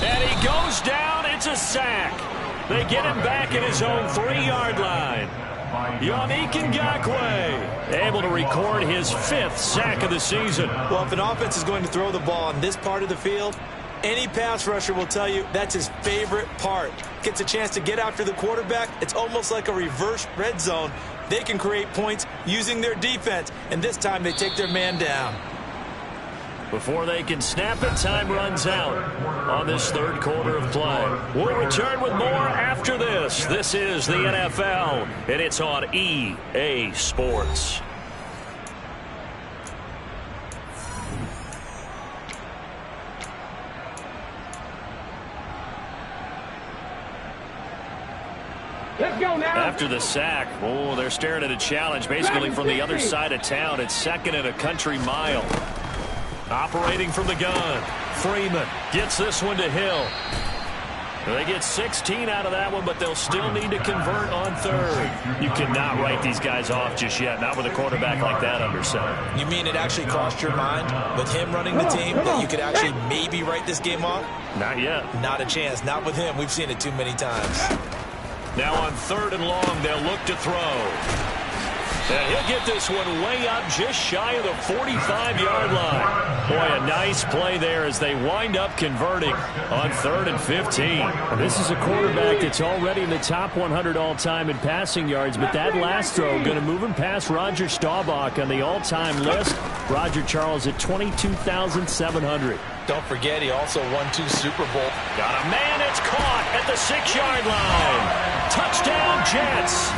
And he goes down. It's a sack. They get him back at his own 3-yard line. Yannick Ngakoue able to record his 5th sack of the season. Well, if an offense is going to throw the ball on this part of the field, any pass rusher will tell you that's his favorite part. Gets a chance to get after the quarterback. It's almost like a reverse red zone. They can create points using their defense, and this time they take their man down. Before they can snap it, time runs out on this third quarter of play. We'll return with more after this. This is the NFL, and it's on EA Sports. Let's go now. After the sack, they're staring at a challenge basically from the other side of town. It's 2nd and a country mile. Operating from the gun. Freeman gets this one to Hill. They get 16 out of that one, but they'll still need to convert on third. You cannot write these guys off just yet, not with a quarterback like that under center. You mean it actually crossed your mind with him running the team that you could actually maybe write this game off? Not yet. Not a chance. Not with him. We've seen it too many times. Now on 3rd and long, they'll look to throw. And he'll get this one way up just shy of the 45-yard line. Boy, a nice play there as they wind up converting on 3rd and 15. This is a quarterback that's already in the top 100 all-time in passing yards, but that last throw going to move him past Roger Staubach on the all-time list. Roger Charles at 22,700. Don't forget, he also won 2 Super Bowls. Got a man, it's caught at the 6-yard line. Touchdown, Jets.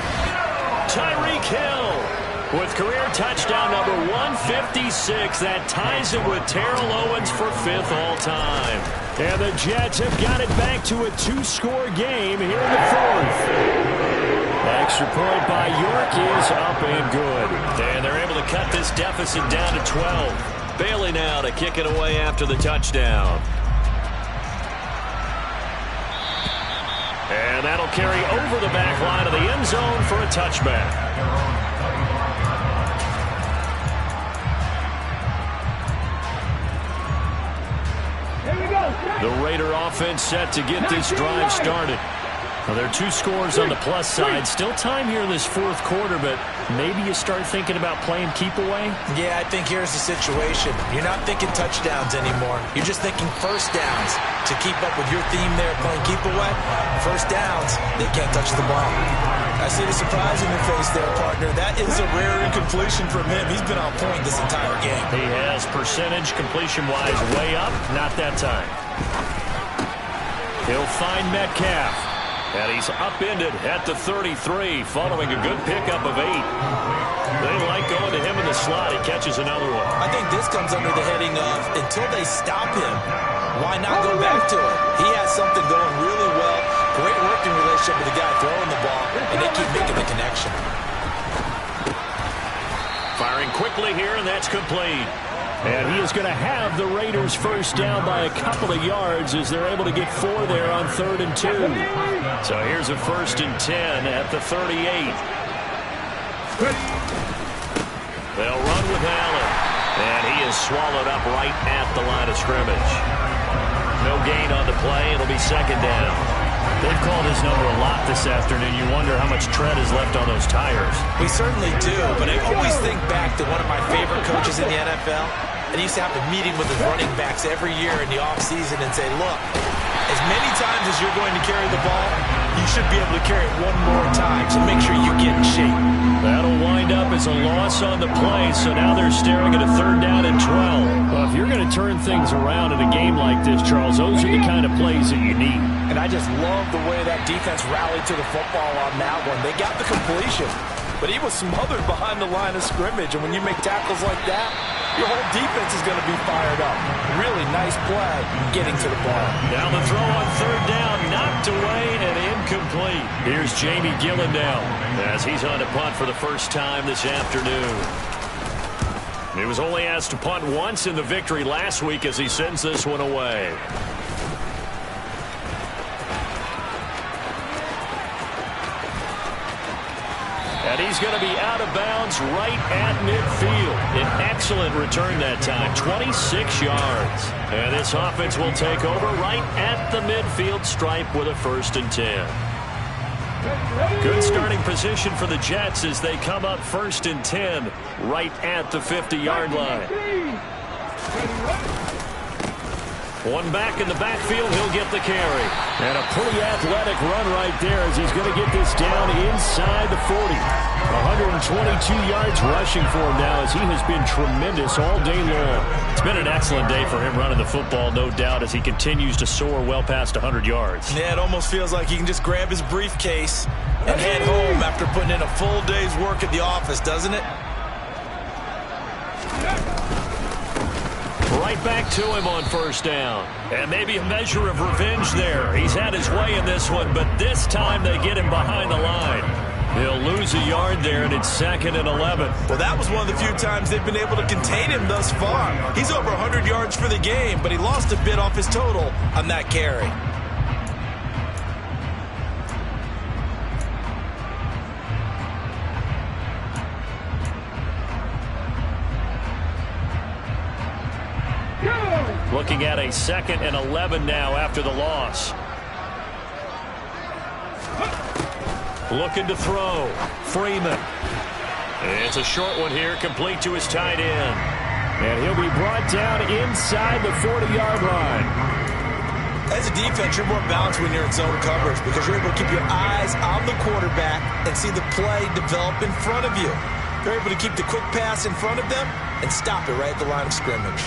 Tyreek Hill with career touchdown number 156. That ties him with Terrell Owens for 5th all-time. And the Jets have got it back to a 2-score game here in the 4th. Extra point by York is up and good. And they're able to cut this deficit down to 12. Bailey now to kick it away after the touchdown. And that'll carry over the back line of the end zone for a touchback. The Raider offense set to get this drive started. Well, there are 2 scores on the plus side. Still time here in this 4th quarter, but maybe you start thinking about playing keep away? Yeah, I think here's the situation. You're not thinking touchdowns anymore. You're just thinking first downs. To keep up with your theme there, playing keep away, first downs, they can't touch the ball. I see the surprise in your face there, partner. That is a rare incompletion from him. He's been on point this entire game. He has percentage completion-wise way up. Not that time. He'll find Metcalf. And he's upended at the 33 following a good pickup of 8. They like going to him in the slot. He catches another one. I think this comes under the heading of until they stop him, why not go back to it? He has something going really well. Great working relationship with the guy throwing the ball, and they keep making the connection. Firing quickly here, and that's complete. And he is going to have the Raiders first down by a couple of yards as they're able to get 4 there on 3rd and 2. So here's a 1st and 10 at the 38. They'll run with Allen. And he is swallowed up right at the line of scrimmage. No gain on the play. It'll be 2nd down. They've called his number a lot this afternoon. You wonder how much tread is left on those tires. We certainly do, but I always think back to one of my favorite coaches in the NFL. And he used to have a meeting with his running backs every year in the offseason and say, look, as many times as you're going to carry the ball, you should be able to carry it one more time, so make sure you get in shape. That'll wind up as a loss on the play, so now they're staring at a 3rd down and 12. Well, if you're going to turn things around in a game like this, Charles, those are the kind of plays that you need. And I just love the way that defense rallied to the football on that one. They got the completion, but he was smothered behind the line of scrimmage, and when you make tackles like that, your whole defense is going to be fired up. Really nice play getting to the ball. Now the throw on 3rd down, knocked away and incomplete. Here's Jamie Gillen now as he's on to punt for the first time this afternoon. He was only asked to punt once in the victory last week as he sends this one away. And he's going to be out of bounds right at midfield. An excellent return that time, 26 yards. And this offense will take over right at the midfield stripe with a 1st and 10. Good starting position for the Jets as they come up 1st and 10 right at the 50-yard line. One back in the backfield, he'll get the carry. And a pretty athletic run right there as he's going to get this down inside the 40. 122 yards rushing for him now as he has been tremendous all day long. It's been an excellent day for him running the football, no doubt, as he continues to soar well past 100 yards. Yeah, it almost feels like he can just grab his briefcase and head home after putting in a full day's work at the office, doesn't it? Right back to him on 1st down. And maybe a measure of revenge there. He's had his way in this one, but this time they get him behind the line. He'll lose a yard there, and it's 2nd and 11. Well, that was one of the few times they've been able to contain him thus far. He's over 100 yards for the game, but he lost a bit off his total on that carry. Looking at a 2nd and 11 now after the loss. Looking to throw. Freeman. It's a short one here, complete to his tight end. And he'll be brought down inside the 40-yard line. As a defense, you're more balanced when you're in zone coverage because you're able to keep your eyes on the quarterback and see the play develop in front of you. You're able to keep the quick pass in front of them and stop it right at the line of scrimmage.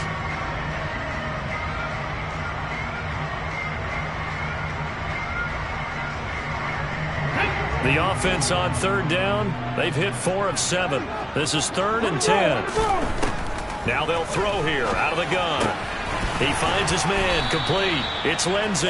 The offense on 3rd down, they've hit 4 of 7. This is 3rd and 10. Now they'll throw here out of the gun. He finds his man, complete. It's Lindsey.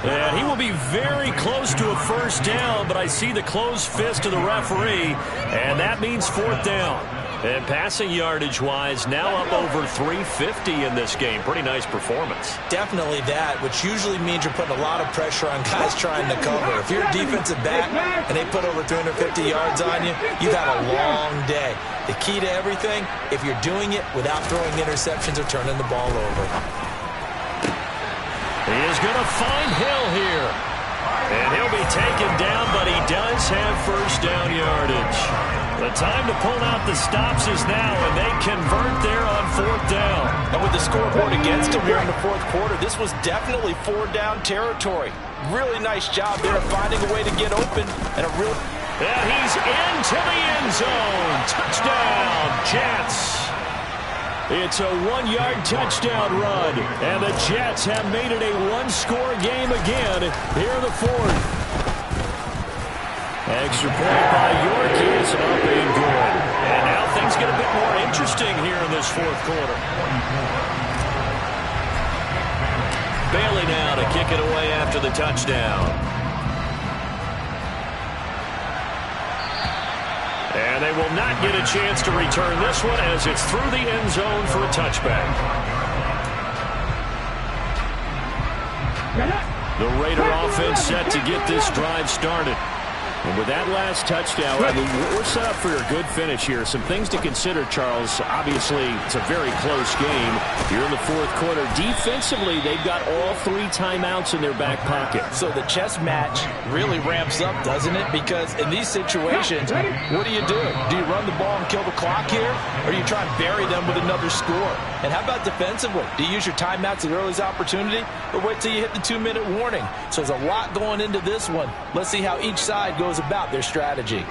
And he will be very close to a 1st down, but I see the closed fist of the referee, and that means 4th down. And passing yardage-wise, now up over 350 in this game. Pretty nice performance. Definitely that, which usually means you're putting a lot of pressure on guys trying to cover. If you're a defensive back and they put over 350 yards on you, you've had a long day. The key to everything, if you're doing it without throwing interceptions or turning the ball over. He is going to find Hill here. And he'll be taken down, but he does have 1st down yardage. The time to pull out the stops is now, and they convert there on 4th down. And with the scoreboard against him here in the 4th quarter, this was definitely 4th down territory. Really nice job there of finding a way to get open. And he's into the end zone. Touchdown, Jets. It's a 1-yard touchdown run, and the Jets have made it a one-score game again here in the fourth. Extra point by York is up and good. And now things get a bit more interesting here in this fourth quarter. Bailey now to kick it away after the touchdown. And they will not get a chance to return this one as it's through the end zone for a touchback. The Raider offense set to get this drive started. And with that last touchdown, I mean, we're set up for a good finish here. Some things to consider, Charles. Obviously, it's a very close game. You're in the fourth quarter. Defensively, they've got all 3 timeouts in their back pocket. So the chess match really ramps up, doesn't it? Because in these situations, what do? Do you run the ball and kill the clock here? Or do you try and bury them with another score? And how about defensively? Do you use your timeouts at earliest opportunity? Or wait till you hit the 2-minute warning? So there's a lot going into this one. Let's see how each side goes about their strategy.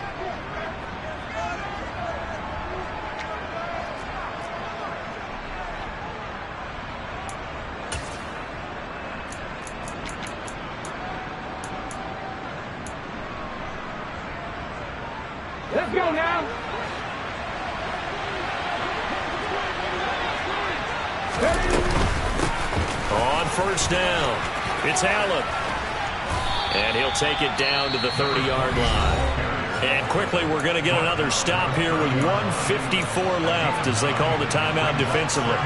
Let's go now. On first down, it's Allen. And he'll take it down to the 30-yard line. And quickly, we're going to get another stop here with 1:54 left as they call the timeout defensively.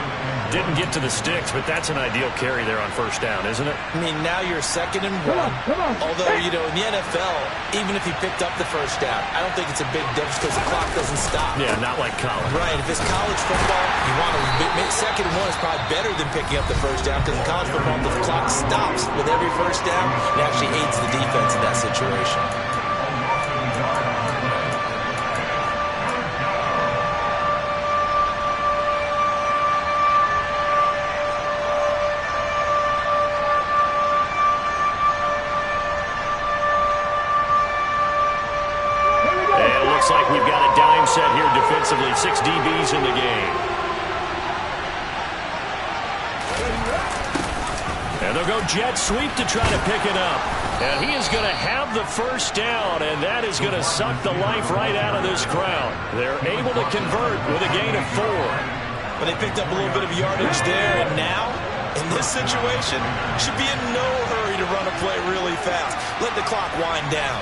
Didn't get to the sticks, but that's an ideal carry there on first down, isn't it? I mean, now you're 2nd and 1. Although, you know, in the NFL, even if you picked up the first down, I don't think it's a big difference because the clock doesn't stop. Yeah, not like college. Right. If it's college football, you want to make 2nd and 1 is probably better than picking up the first down because in college football, the clock stops with every first down. It actually aids the defense in that situation. Like we've got a dime set here defensively. 6 DBs in the game. And they'll go jet sweep to try to pick it up. And he is going to have the first down, and that is going to suck the life right out of this crowd. They're able to convert with a gain of 4. But they picked up a little bit of yardage there, and now, in this situation, should be in no hurry to run a play really fast. Let the clock wind down.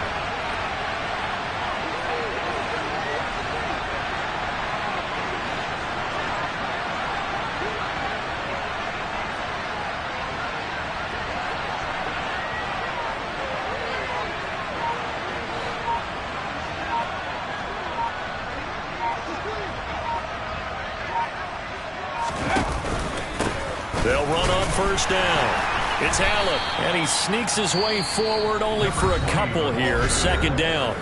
They'll run on first down. It's Allen, and he sneaks his way forward only for a couple here. 2nd down.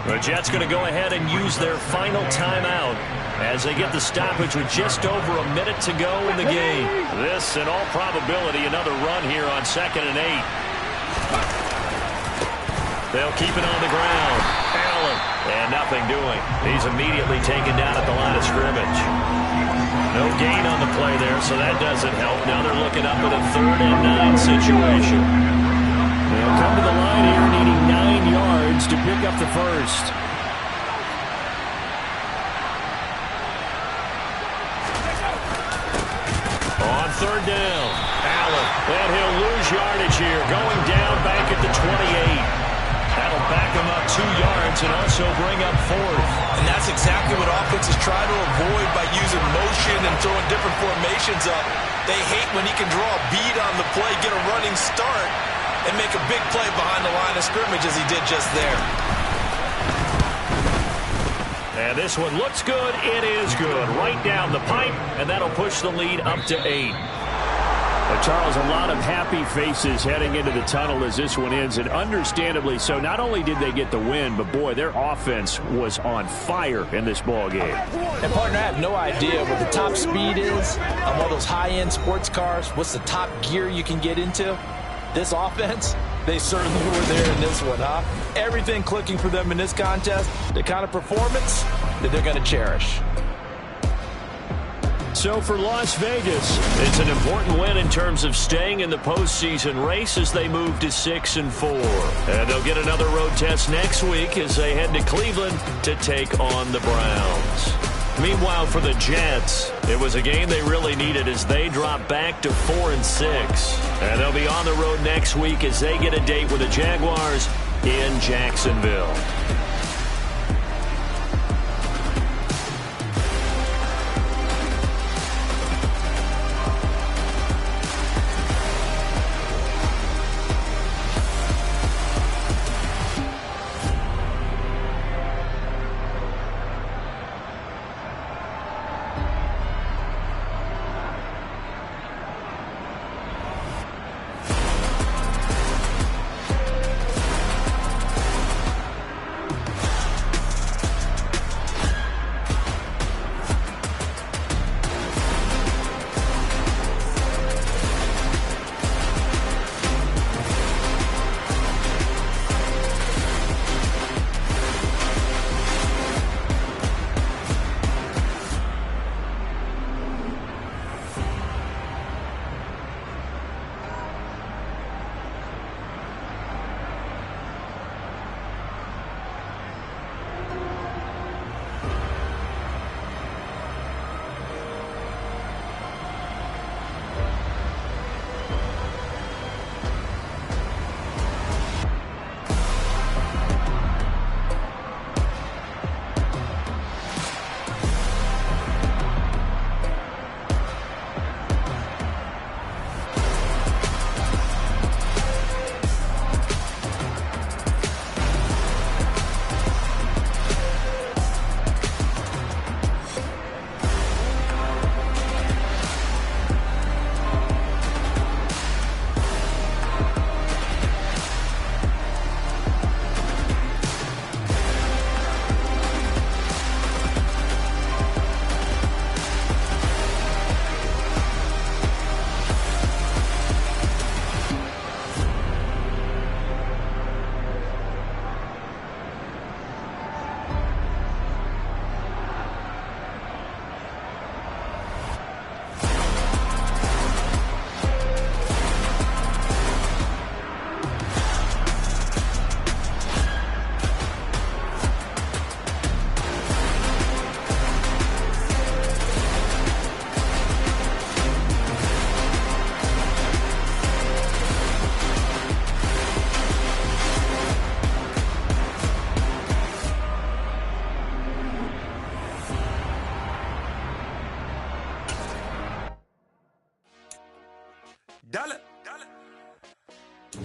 The Jets going to go ahead and use their final timeout as they get the stoppage with just over a minute to go in the game. This, in all probability, another run here on 2nd and 8. They'll keep it on the ground. Allen, and nothing doing. He's immediately taken down at the line of scrimmage. No gain on the play there, so that doesn't help. Now they're looking up at a 3rd and 9 situation. They'll come to the line here needing 9 yards to pick up the first. On 3rd down, Allen, and he'll lose yardage here, going down back at the 28. That'll back him up 2 yards and also bring up 4th. And that's exactly what offenses try to avoid by using motion and throwing different formations up. They hate when he can draw a bead on the play, get a running start, and make a big play behind the line of scrimmage as he did just there. And this one looks good. It is good. Right down the pipe, and that'll push the lead up to 8. Charles, a lot of happy faces heading into the tunnel as this one ends, and understandably so. Not only did they get the win, but, boy, their offense was on fire in this ball game. And, partner, I have no idea what the top speed is on one of those high-end sports cars. What's the top gear you can get into? This offense, they certainly were there in this one, huh? Everything clicking for them in this contest, the kind of performance that they're going to cherish. So for Las Vegas, it's an important win in terms of staying in the postseason race as they move to 6-4. And they'll get another road test next week as they head to Cleveland to take on the Browns. Meanwhile, for the Jets, it was a game they really needed as they drop back to 4-6. And they'll be on the road next week as they get a date with the Jaguars in Jacksonville. Dollar,